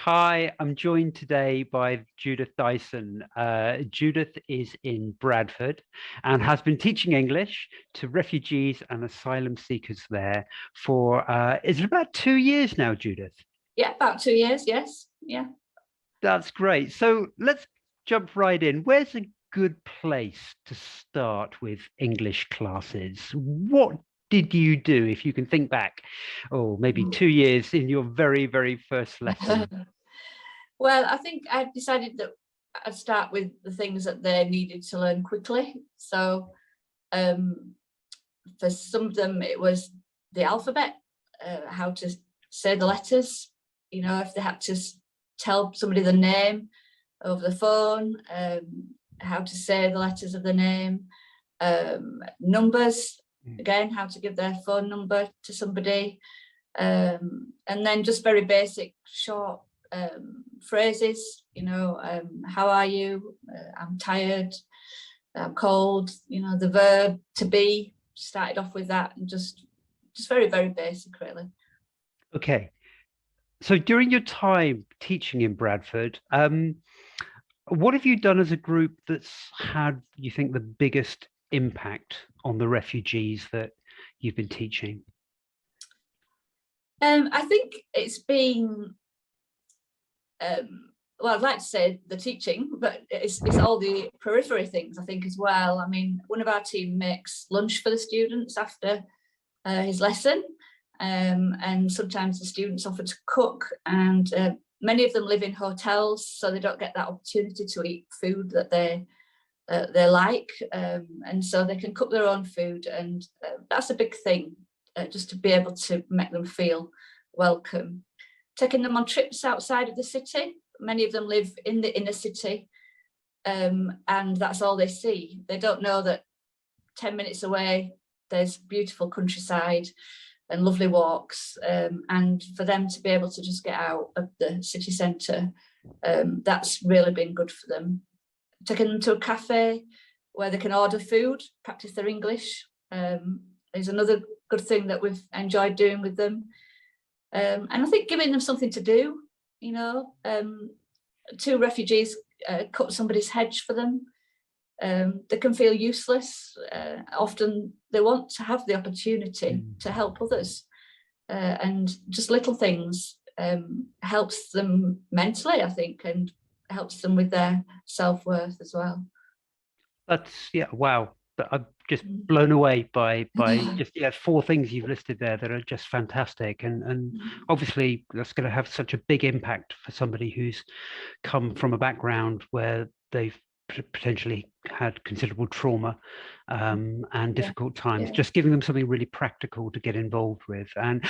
Hi, I'm joined today by Judith Dyson. Judith is in Bradford and has been teaching English to refugees and asylum seekers there for, is it about 2 years now, Judith? Yeah, about 2 years, yes. Yeah. That's great. So let's jump right in. Where's a good place to start with English classes? What did you do, if you can think back, maybe 2 years in your very, very first lesson? Well, I think I decided that I'd start with the things that they needed to learn quickly. So for some of them, it was the alphabet, how to say the letters, if they had to tell somebody the name over the phone, how to say the letters of the name, numbers, again, how to give their phone number to somebody, and then just very basic, short phrases, how are you? I'm tired, I'm cold, the verb to be, started off with that, and just very, very basic, really. Okay. So during your time teaching in Bradford, what have you done as a group that's had, you think, the biggest impact on the refugees that you've been teaching? I think it's been, well, I'd like to say the teaching, but it's all the periphery things, I think, as well. I mean, one of our team makes lunch for the students after his lesson, and sometimes the students offer to cook, and many of them live in hotels, so they don't get that opportunity to eat food that they like, and so they can cook their own food, and that's a big thing, just to be able to make them feel welcome. Taking them on trips outside of the city. Many of them live in the inner city, and that's all they see. They don't know that 10 minutes away there's beautiful countryside and lovely walks, and for them to be able to just get out of the city centre, that's really been good for them. Taking them to a cafe where they can order food, practice their English, is another good thing that we've enjoyed doing with them. And I think giving them something to do, two refugees cut somebody's hedge for them. They can feel useless. Often they want to have the opportunity to help others, and just little things helps them mentally, I think, and helps them with their self-worth as well. That's, yeah, wow. I'm just blown away by just 4 things you've listed there that are just fantastic, and obviously that's going to have such a big impact for somebody who's come from a background where they've potentially had considerable trauma and difficult times. Just giving them something really practical to get involved with, and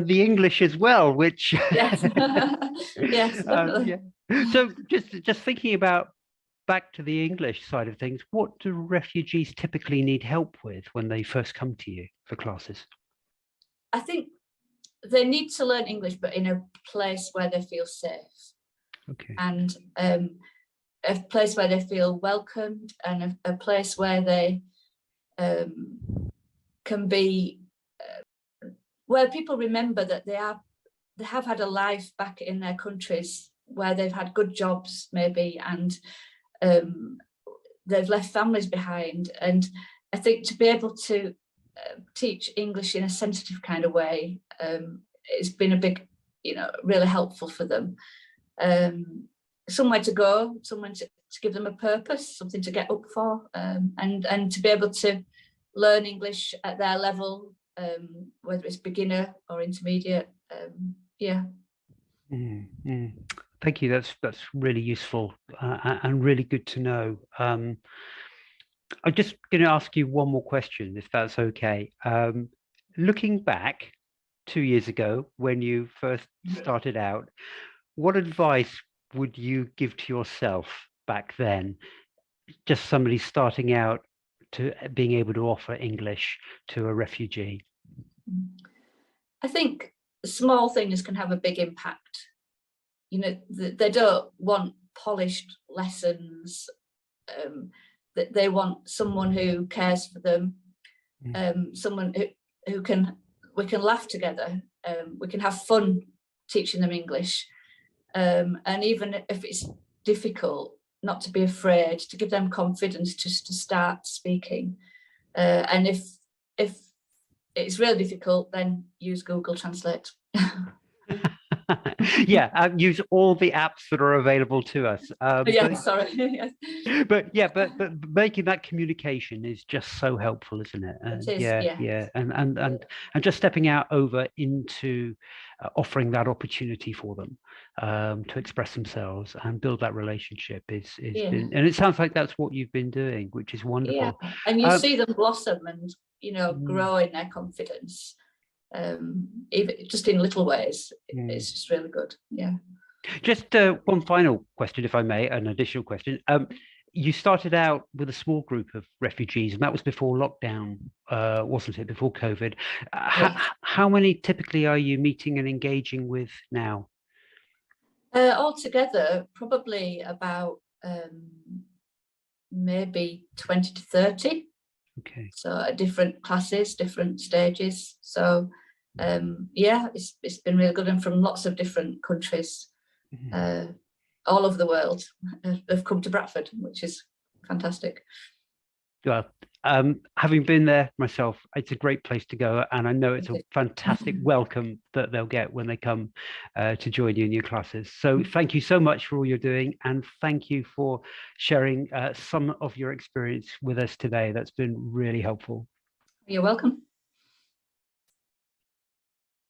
the English as well, which yes, yes, definitely. So just thinking about back to the English side of things, what do refugees typically need help with when they first come to you for classes? I think they need to learn English, but in a place where they feel safe. Okay. And a place where they feel welcomed, and a place where they can be, where people remember that they have had a life back in their countries, where they've had good jobs maybe, and they've left families behind. And I think to be able to teach English in a sensitive kind of way, it's been a big, really helpful for them. Somewhere to go, someone to give them a purpose, something to get up for, and to be able to learn English at their level, whether it's beginner or intermediate. Thank you. That's really useful and really good to know. I'm just going to ask you one more question, if that's okay. Looking back 2 years ago, when you first started out, what advice would you give to yourself back then? Just somebody starting out to being able to offer English to a refugee. I think small things can have a big impact. They don't want polished lessons. They want someone who cares for them, someone who we can laugh together. We can have fun teaching them English. And even if it's difficult, not to be afraid, to give them confidence just to start speaking. And if it's really difficult, then use Google Translate. Yeah, use all the apps that are available to us. Yeah, sorry. Yes. But making that communication is just so helpful, isn't it? And It is, yeah, yeah. yeah, and just stepping out over into offering that opportunity for them to express themselves and build that relationship is Yeah. been, and it sounds like that's what you've been doing, which is Yeah, wonderful. and you see them blossom and Mm, grow in their confidence, even just in little ways. It's just really good. Yeah. Just one final question, if I may, an additional question. You started out with a small group of refugees, and that was before lockdown, wasn't it? Before COVID. Yes. How many typically are you meeting and engaging with now? Altogether, probably about maybe 20 to 30. Okay. So at different classes, different stages. So yeah, it's been really good, and from lots of different countries, all over the world, have come to Bradford, which is fantastic. Well, having been there myself, it's a great place to go, and I know it's a fantastic welcome that they'll get when they come to join you in your classes. So thank you so much for all you're doing, and thank you for sharing some of your experience with us today. That's been really helpful. You're welcome.